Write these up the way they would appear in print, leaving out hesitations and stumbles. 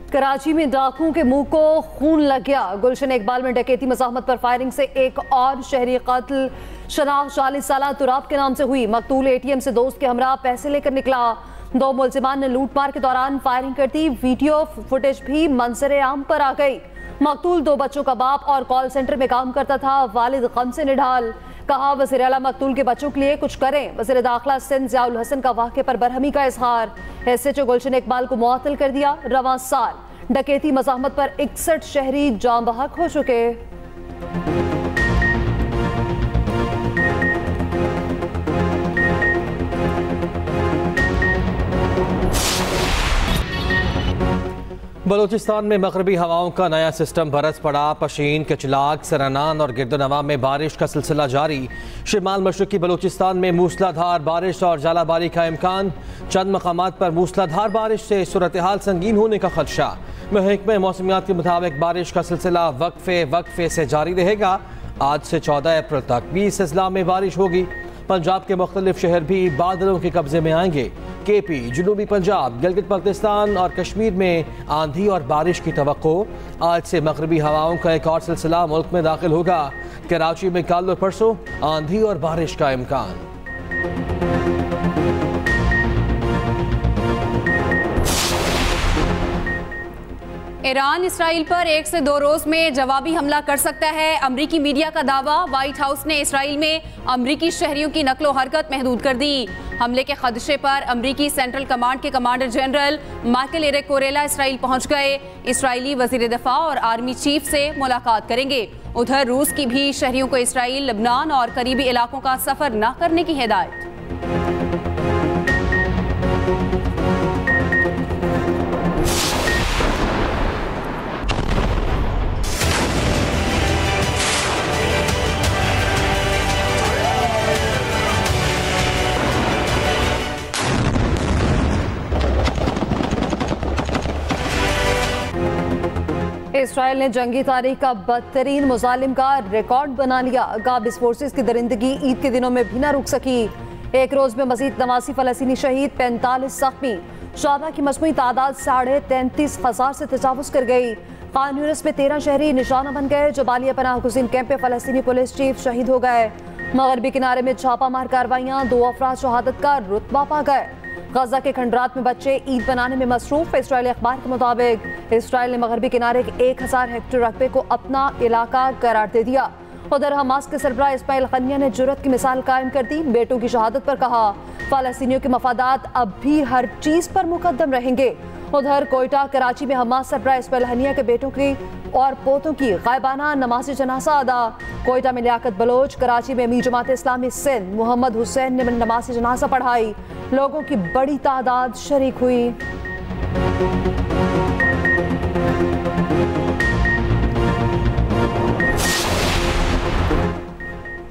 कराची में डाकुओं के मुंह को खून लग गया। गुलशन इकबाल में डकैती मज़ाहमत पर फायरिंग से एक और शहरी कत्ल। शनाख्त 40 साल तुराब के नाम से हुई। मकतूल एटीएम से दोस्त के हमरा पैसे लेकर निकला। 2 मुलजिमान ने लूटमार के दौरान फायरिंग कर दी। वीडियो फुटेज भी मंजर आम पर आ गई। मकतूल 2 बच्चों का बाप और कॉल सेंटर में काम करता था। वालिद गम से निढाल। कहा वज़ीर आला मकतूल के बच्चों के लिए कुछ करें। वज़ीर दाखिला सिंध ज़ियाउल हसन का वाक़े पर बरहमी का इजहार। एसएचओ गुलशन इकबाल को मुअत्तल कर दिया। रवां साल डकैती मज़ाहमत पर 61 शहरी जाम बहक हो चुके। बलूचिस्तान में मगरबी हवाओं का नया सिस्टम बरस पड़ा। पशीन, कचलाग, सरनान और गिरदनवा में बारिश का सिलसिला जारी। शिमाल मशरकी बलूचिस्तान में मूसलाधार बारिश और जालाबारी का इम्कान। चंद मकामात पर मूसलाधार बारिश से सूरत हाल संगीन होने का खदशा। महकमे मौसमियात के मुताबिक बारिश का सिलसिला वक्फे से जारी रहेगा। आज से 14 अप्रैल तक 20 अजला में बारिश होगी। पंजाब के मुख्तलिफ शहर भी बादलों के कब्जे में आएंगे। केपी, जनूबी पंजाब, गिलगित बल्तिस्तान और कश्मीर में आंधी और बारिश की तवक्को। आज से मगरबी हवाओं का एक और सिलसिला मुल्क में दाखिल होगा। कराची में कल और परसों आंधी और बारिश का इम्कान। ईरान इसराइल पर 1 से 2 रोज में जवाबी हमला कर सकता है। अमरीकी मीडिया का दावा। व्हाइट हाउस ने इसराइल में अमरीकी शहरियों की नकलो हरकत महदूद कर दी। हमले के खदशे पर अमरीकी सेंट्रल कमांड के कमांडर जनरल माइकल एरिक कोरेला इसराइल पहुंच गए। इसराइली वजीर दिफा और आर्मी चीफ से मुलाकात करेंगे। उधर रूस की भी शहरियों को इसराइल, लेबनान और करीबी इलाकों का सफर न करने की हिदायत। इसराइल ने जंगी तारीख का बदतरीन मुजालिम का रिकॉर्ड बना लिया। गाबिस फोर्सेस की दरिंदगी ईद के दिनों में भी न रुक सकी। एक रोज में मजीद 89 फलस्तीनी शहीद, 45 जख्मी। शहादा की मजमूई तादाद 33,500 से तजावुज कर गई। खान यूनिस में 13 शहरी निशाना बन गए। जबालिया पनाह गुज़ीन कैंप में फलस्तीनी पुलिस चीफ शहीद हो गए। मगरबी किनारे में छापामार कार्रवाइयां, 2 अफराद शहादत का रुतबा पा गए। गजा के खंडरात में बच्चे ईद बनाने में मसरूफ। इसराइली अखबार के मुताबिक इसराइल ने मगरबी किनारे के 1000 हेक्टेयर रकबे को अपना इलाका करार दे दिया। उधर हमास के सरबराह इस्माइल क़निया ने जुर्रत की मिसाल कायम कर दी। बेटों की शहादत पर कहा फ़लस्तीनियों के मफादात अब भी हर चीज़ पर मुकद्दम रहेंगे। उधर कोयटा, कराची में हमास सरबराह इस्माइल क़निया के बेटों की और पोतों की गायबाना नमाज जनाजा अदा। कोयटा में लियाकत बलोच, कराची में अमीर जमात इस्लामी सिंध मोहम्मद हुसैन ने नमाज जनाजा पढ़ाई। लोगों की बड़ी तादाद शरीक हुई।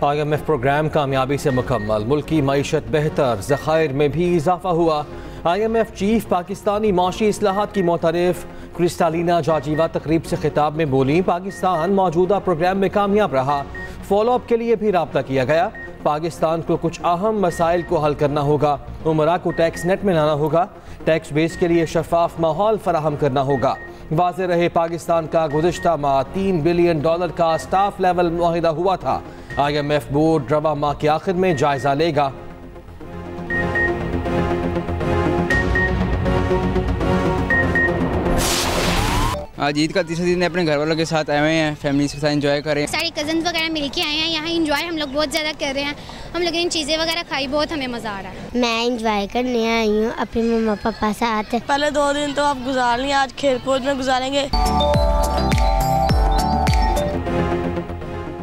IMF प्रोग्राम कामयाबी से मुकम्मल। मुल्की मईशत बेहतर, ज़खायर में भी इजाफा हुआ। IMF चीफ पाकिस्तानी माशी इस्लाहात की मोतरफ क्रिस्टालिना जॉर्जिवा तकरीब से खिताब में बोली, पाकिस्तान मौजूदा प्रोग्राम में कामयाब रहा। फॉलोअप के लिए भी राब्ता किया गया। पाकिस्तान को कुछ अहम मसाइल को हल करना होगा। उमरा को टैक्स नेट में लाना होगा। टैक्स बेस के लिए शफाफ माहौल फराहम करना होगा। वाज़े रहे पाकिस्तान का गुज़िश्ता माह $3 बिलियन का स्टाफ लेवल मुआहिदा हुआ था। IMF बोर्ड रवा माह के आखिर में जायजा लेगा। आज ईद का तीसरे दिन अपने घर वालों के साथ आए हुए हैं, फैमिली के साथ एंजॉय करें। सारी कजन्स वगैरह मिलके आए हैं यहाँ। एंजॉय हम लोग बहुत ज़्यादा कर रहे हैं। हम लोगों ने चीज़ें वगैरह खाई, बहुत हमें मज़ा आ रहा है। मैं एंजॉय करने आई हूँ अपने मम्मा पापा साथ। पहले 2 दिन तो आप गुजार लिए, आज खेल कूद में गुजारेंगे।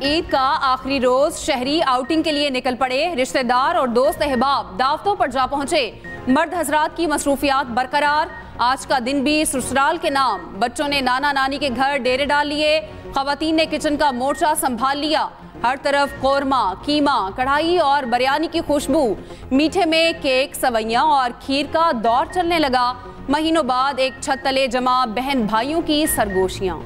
ईद का आखिरी रोज शहरी आउटिंग के लिए निकल पड़े। रिश्तेदार और दोस्त अहबाब दावतों पर जा पहुंचे। मर्द हजरात की मसरूफियात बरकरार। आज का दिन भी ससुराल के नाम। बच्चों ने नाना नानी के घर डेरे डाल लिए। खवातीन ने किचन का मोर्चा संभाल लिया। हर तरफ कोरमा, कीमा, कढ़ाई और बिरयानी की खुशबू। मीठे में केक, सवैयां और खीर का दौर चलने लगा। महीनों बाद एक छत तले जमा बहन भाइयों की सरगोशियां।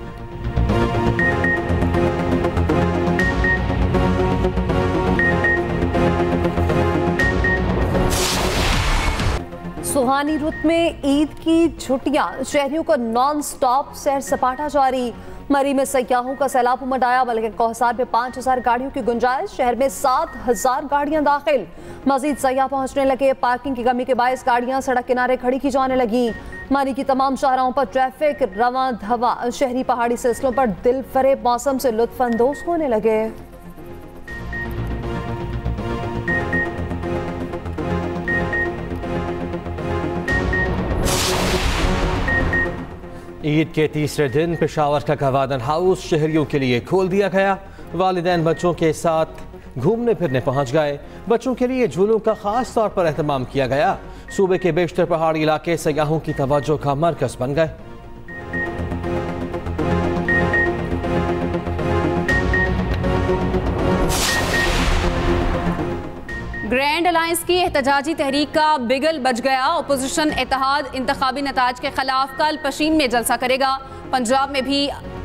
सुहानी रुत में ईद की छुट्टियां, शहरियों को नॉन स्टॉप सैर सपाटा जारी। मरी में सयाहों का सैलाब उमड़ आया। बल्कि कौसार में 5000 गाड़ियों की गुंजाइश, शहर में 7000 गाड़ियां दाखिल। मजीद सयाह पहुंचने लगे। पार्किंग की कमी के बायस गाड़ियां सड़क किनारे खड़ी की जाने लगी। मरी की तमाम शाहराहों पर ट्रैफिक रवां धवा। शहरी पहाड़ी सिलसिलों पर दिल फरेब मौसम से लुत्फ अंदोज होने लगे। ईद के तीसरे दिन पेशावर का गवादन हाउस शहरियों के लिए खोल दिया गया। वालिदैन बच्चों के साथ घूमने फिरने पहुंच गए। बच्चों के लिए झूलों का खास तौर पर एहतमाम किया गया। सूबे के बेशतर पहाड़ी इलाके सयाहों की तवज्जो का मरकज बन गए। ग्रैंड अलायंस की एहतजाजी तहरीक का बिगल बज गया। अपोजिशन इत्तेहाद इंतखाबी नताज के खिलाफ कल पशीन में जलसा करेगा। पंजाब में भी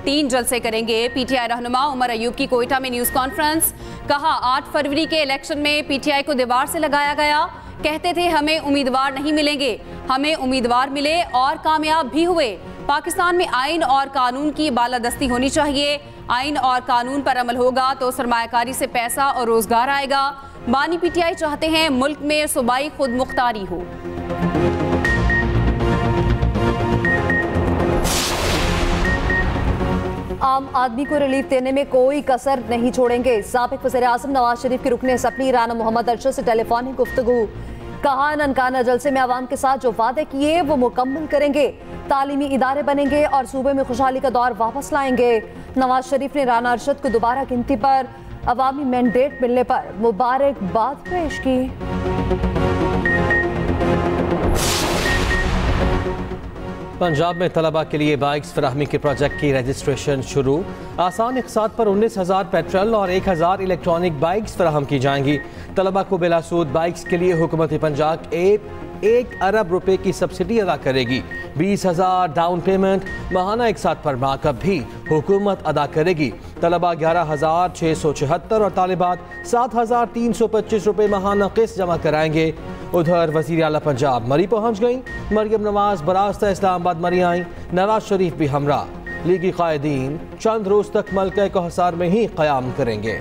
3 जलसे करेंगे। पीटीआई रहनुमा उमर अयूब की कोयटा में न्यूज कॉन्फ्रेंस। कहा 8 फरवरी के इलेक्शन में पीटीआई को दीवार से लगाया गया। कहते थे हमें उम्मीदवार नहीं मिलेंगे, हमें उम्मीदवार मिले और कामयाब भी हुए। पाकिस्तान में आइन और कानून की बालादस्ती होनी चाहिए। आइन और कानून पर अमल होगा तो सरमायाकारी से पैसा और रोजगार आएगा। बानी पीटीआई चाहते हैं मुल्क में सूबाई खुद मुख्तारी हो। आम आदमी को रिलीफ देने में कोई कसर नहीं छोड़ेंगे। साबिक वज़ीर-ए-आज़म नवाज शरीफ के रुकने असम्बली राना मोहम्मद अरशद से टेलीफोनिक गुफ्तगू। कहा ननकाना जलसे में आवाम के साथ जो वादे किए वो मुकम्मल करेंगे। तालीमी इदारे बनेंगे और सूबे में खुशहाली का दौर वापस लाएंगे। नवाज शरीफ ने राना अरशद को दोबारा गिनती पर अवामी मैंडेट मिलने पर मुबारकबाद पेश की। पंजाब में तलबा के लिए बाइक्स फराहमी के प्रोजेक्ट की रजिस्ट्रेशन शुरू। आसान इक़सात पर 19,000 पेट्रोल और 1,000 इलेक्ट्रॉनिक बाइक्स फराहम की जाएंगी। तलबा को बिलासूद बाइक्स के लिए हुकूमत पंजाब 1 अरब रुपए की सब्सिडी अदा करेगी। 20,000 डाउन पेमेंट, माहाना इक़सात पर माकअप भी हुकूमत अदा करेगी। तलबा 11,676 और तालिबात 7,325 रुपए माहाना किस्त जमा कराएंगे। उधर वज़ीर आला पंजाब मरी पहुंच गई। मरियम नवाज बरास्ता इस्लामाबाद मरी आई। नवाज शरीफ भी हमरा। लीगी कायदीन चंद रोज तक मलका कौसार में ही क़याम करेंगे।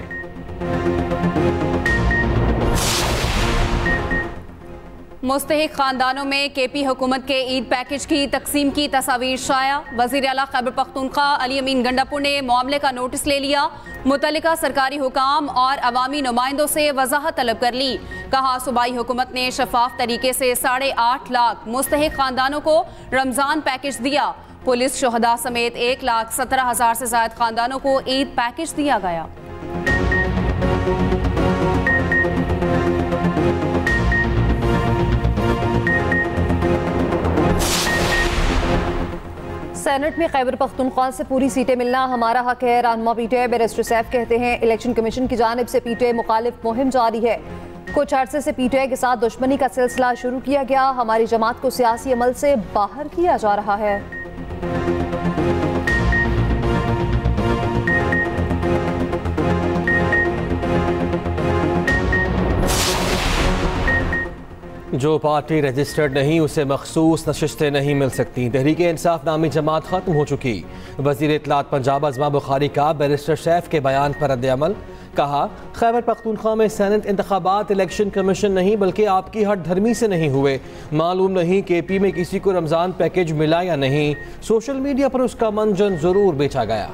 मुस्तहिक खानदानों में केपी हुकूमत के ईद पैकेज की तकसीम की तस्वीर शाया। वज़ीर आला खैबर पख्तूनख्वा अली अमीन गंडापुर ने मामले का नोटिस ले लिया। मुतल्लिका सरकारी हुकाम और अवामी नुमाइंदों से वजाहत तलब कर ली। कहा सूबाई हुकूमत ने शफाफ तरीके से 8.5 लाख मुस्तहिक खानदानों को रमजान पैकेज दिया। पुलिस शोहदा समेत 1,17,000 से ज़ायद खानदानों को ईद पैकेज दिया गया। सेनेट में खैबर पख्तूनख्वा से पूरी सीटें मिलना हमारा हक है। रहनुमा पीटीआई बैरिस्टर सैफ कहते हैं इलेक्शन कमीशन की जानिब से पीटीआई मुखालिफ मुहिम जारी है। कुछ अरसे से पीटीआई के साथ दुश्मनी का सिलसिला शुरू किया गया। हमारी जमात को सियासी अमल से बाहर किया जा रहा है। जो पार्टी रजिस्टर्ड नहीं उसे मखसूस नशिस्तें नहीं मिल सकती। तहरीक इंसाफ नामी जमात खत्म हो चुकी। वज़ीर इत्तलात पंजाब अज़मा बुखारी का बैरिस्टर सैफ के बयान पर रद्द-ए-अमल। कहा खैबर पख्तूनख्वा में सेनेट इंतखाबात इलेक्शन कमीशन नहीं बल्कि आपकी हट धर्मी से नहीं हुए। मालूम नहीं केपी में किसी को रमजान पैकेज मिला या नहीं। सोशल मीडिया पर उसका मंजन जरूर बेचा गया।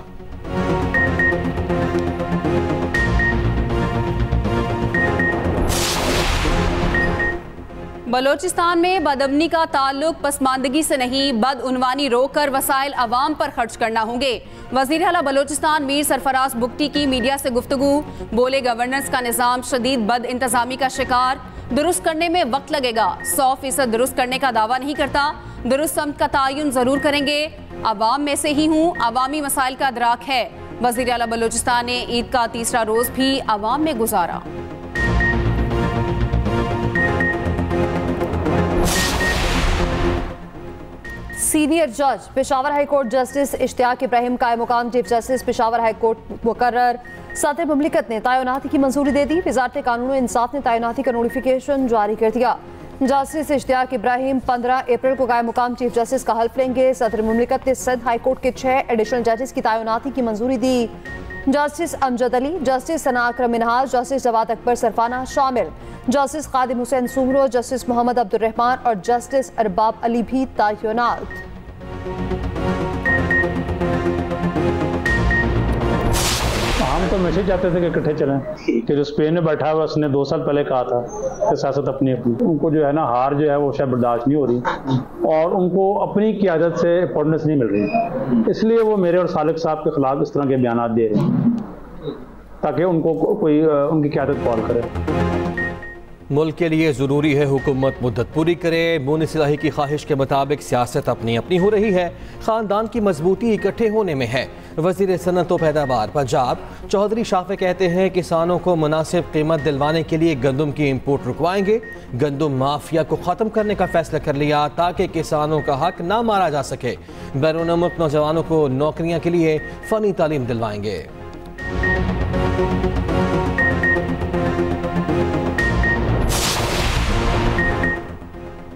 बलोचिस्तान में बदअमनी का ताल्लुक पसमानदगी से नहीं, बदउनवानी रोककर वसाइल अवाम पर खर्च करना होंगे। वज़ीर आला बलोचिस्तान मीर सरफराज बुगटी की मीडिया से गुफ्तगू। बोले गवर्नेंस का निज़ाम शदीद बद इंतज़ामी का शिकार। दुरुस्त करने में वक्त लगेगा। 100% दुरुस्त करने का दावा नहीं करता। दुरुस्त समत का तयन जरूर करेंगे। अवाम में से ही हूँ, अवामी मसाइल का अदराक है। वज़ीर आला बलोचिस्तान ने ईद का तीसरा रोज भी अवाम में गुजारा। सीनियर जज Peshawar high court justice Ishtiaq Ibrahim कायम मुकाम chief justice Peshawar high court मुकर्रर। सदर मुमलिकत ने तैनाती की मंजूरी दे दी। वज़ारत कानून और इंसाफ ने तैनाती का नोटिफिकेशन जारी कर दिया। जस्टिस इश्तियाक इब्राहिम 15 अप्रैल को कायम मुकाम चीफ जस्टिस का हल्फ लेंगे। सदर मुमलिकत ने सिंध हाई कोर्ट के 6 एडिशनल जजेस की तैनाती की मंजूरी दी। जस्टिस अमजद अली, जस्टिस सना अकरम मिनहाज, जस्टिस जवाद अकबर सरफाना शामिल। जस्टिस खादिम हुसैन सुमरो, जस्टिस मोहम्मद अब्दुल रहमान और जस्टिस अरबाब अली भी तैनात। हम तो मैसेज चाहते थे कि इकट्ठे चलें, कि जो स्पेन में बैठा हुआ उसने 2 साल पहले कहा था कि सियासत अपनी अपनी, उनको जो है ना हार जो है वो शायद बर्दाश्त नहीं हो रही और उनको अपनी क़यादत से इंपॉर्टेंस नहीं मिल रही, इसलिए वो मेरे और सालिक साहब के खिलाफ इस तरह के बयान दे रहे हैं ताकि उनको कोई उनकी क़यादत कॉल करे। मुल्क के लिए ज़रूरी है हुकूमत मुद्दत पूरी करे। मुनीस इलाही की ख्वाहिश के मुताबिक सियासत अपनी अपनी हो रही है, ख़ानदान की मजबूती इकट्ठे होने में है। वज़ीर सनअत व पैदावार पंजाब चौधरी शाफे कहते हैं किसानों को मुनासिब कीमत दिलवाने के लिए गंदम की इम्पोर्ट रुकवाएंगे। गंदम माफिया को ख़त्म करने का फैसला कर लिया ताकि किसानों का हक ना मारा जा सके। बैरून मुल्क नौजवानों को नौकरियाँ के लिए फ़नी तालीम दिलवाएंगे।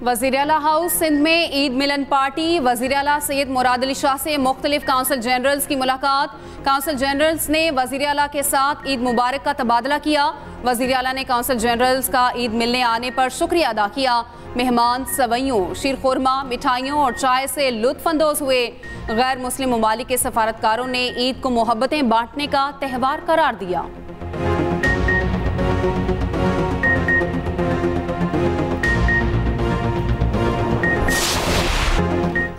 वज़ीर आला हाउस सिंध में ईद मिलन पार्टी। वज़ीर आला सैयद मुराद अली शाह से मुख्तलिफ काउंसिल जनरल्स की मुलाकात। काउंसिल जनरल्स ने वज़ीर आला के साथ ईद मुबारक का तबादला किया। वज़ीर आला ने काउंसिल जनरल्स का ईद मिलने आने पर शुक्रिया अदा किया। मेहमान सवैयों, शीरखुरमा, मिठाइयों और चाय से लुत्फ़अंदोज़ हुए। गैर मुस्लिम ममालिक के सफारतकारों ने ईद को मोहब्बतें बांटने का त्यौहार करार दिया।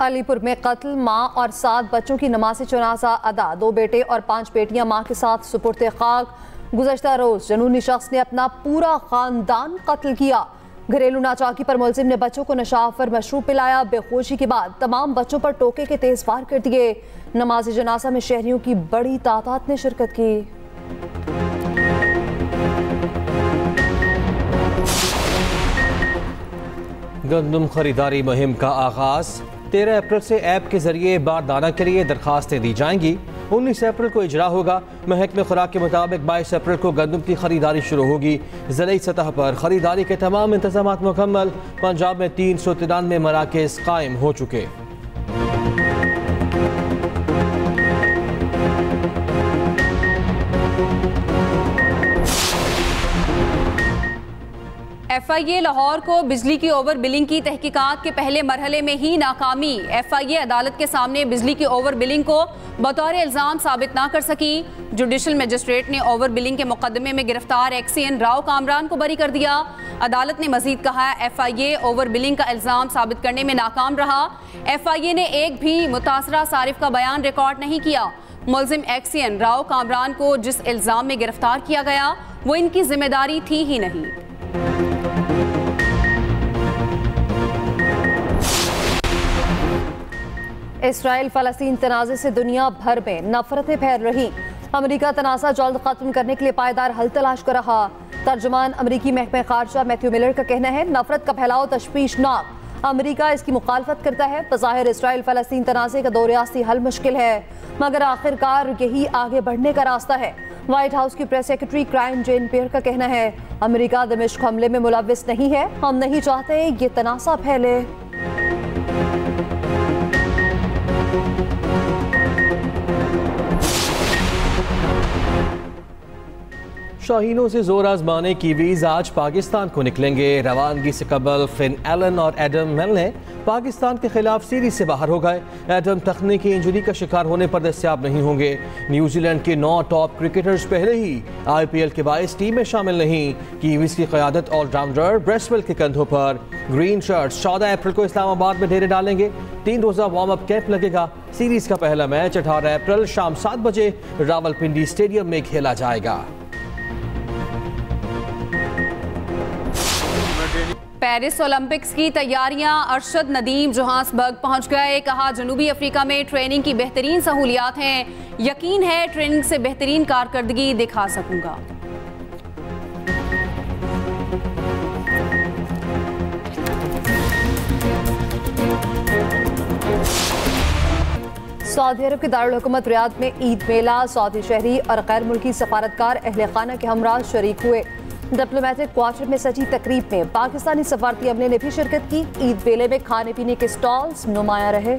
अलीपुर में कत्ल, मां और 7 बच्चों की नमाज़ जनाज़ा अदा। 2 बेटे और 5 बेटियां मां के साथ सुपुर्द खाक। गुज़श्ता रोज जनूनी शख्स ने अपना पूरा खानदान कत्ल किया। घरेलू नाचाकी पर मुलजिम ने बच्चों को नशावर मशरूब पिलाया। बेहोशी के बाद तमाम बच्चों पर टोके के तेज वार कर दिए। नमाज जनाजा में शहरियों की बड़ी तादाद ने शिरकत की। गंदम खरीदारी मुहिम का आगाज। 13 अप्रैल से ऐप के जरिए बारदाना के लिए दरखास्तें दी जाएंगी। 19 अप्रैल को इजरा होगा। महकमे खुराक के मुताबिक 22 अप्रैल को गंदम की खरीदारी शुरू होगी। ज़िले सतह पर खरीदारी के तमाम इंतजाम मुकम्मल। पंजाब में 393 मराकज़ कायम हो चुके। FIA लाहौर को बिजली की ओवर बिलिंग की तहकीकात के पहले मरहले में ही नाकामी। FIA अदालत के सामने बिजली की ओवर बिलिंग को बतौर इल्ज़ाम साबित ना कर सकी। जुडिशल मजिस्ट्रेट ने ओवर बिलिंग के मुकदमे में गिरफ्तार एक्सीएन राव कामरान को बरी कर दिया। अदालत ने मजीद कहा FIA ओवर बिलिंग का इल्ज़ाम साबित करने में नाकाम रहा। FIA ने एक भी मुतासरा सारिफ का बयान रिकॉर्ड नहीं किया। मुलजिम एक्सीएन राव कामरान को जिस इल्ज़ाम में गिरफ्तार किया गया वो इनकी जिम्मेदारी थी ही नहीं। इसराइल फ़लस्तीन तनाज़े से दुनिया भर में नफरतें फैल रही। अमेरिका तनाज़ा जल्द खत्म करने के लिए पायदार हल तलाश कर रहा। तर्जुमान अमेरिकी महकमे खारजा मैथ्यू मिलर का कहना है नफरत का फैलाव तशवीशनाक। अमेरिका इसकी मुखालफत करता है। बज़ाहिर इसराइल फ़लस्तीन तनाज़े का 2 रियासती हल मुश्किल है मगर आखिरकार यही आगे बढ़ने का रास्ता है। व्हाइट हाउस की प्रेस सेक्रेटरी क्राइन जेन पियर का कहना है अमेरिका दमिश्क हमले में मुलव्विस नहीं है। हम नहीं चाहते ये तनाज़ा फैले। शाहीनों से जोर आजमाने कीवीज आज पाकिस्तान को निकलेंगे। रवानगी से कबल फिन एलन और एडम मिलने पाकिस्तान के खिलाफ सीरीज से बाहर हो गए। एडम तकनीकी इंजरी का शिकार होने पर दस्तयाब नहीं होंगे। न्यूजीलैंड के 9 टॉप क्रिकेटर्स पहले ही IPL के 22 टीम में शामिल नहीं। कीवीज की क़यादत ऑलराउंडर ब्रेसवेल के कंधों पर। ग्रीन शर्ट्स 14 अप्रैल को इस्लामाबाद में डेरे डालेंगे। 3 रोज़ा वार्म अप कैंप लगेगा। सीरीज का पहला मैच 18 अप्रैल शाम 7 बजे रावलपिंडी स्टेडियम में खेला जाएगा। पेरिस ओलंपिक्स की तैयारियां। अरशद नदीम जोहान्सबर्ग पहुंच गए। कहा जनूबी अफ्रीका में ट्रेनिंग की बेहतरीन सहूलियात हैं। यकीन है ट्रेनिंग से बेहतरीन कारकर्दगी दिखा सकूंगा। सऊदी अरब के दारुल हुकूमत रियाद में ईद मेला। सऊदी शहरी और गैर मुल्की सफारतकार अहले खाना के हमरा शरीक हुए। डिप्लोमेटिक क्वार्टर में सजी तकरीब में पाकिस्तानी सफारती अमले ने भी शिरकत की। ईद मेले में खाने पीने के स्टॉल्स नुमाया रहे।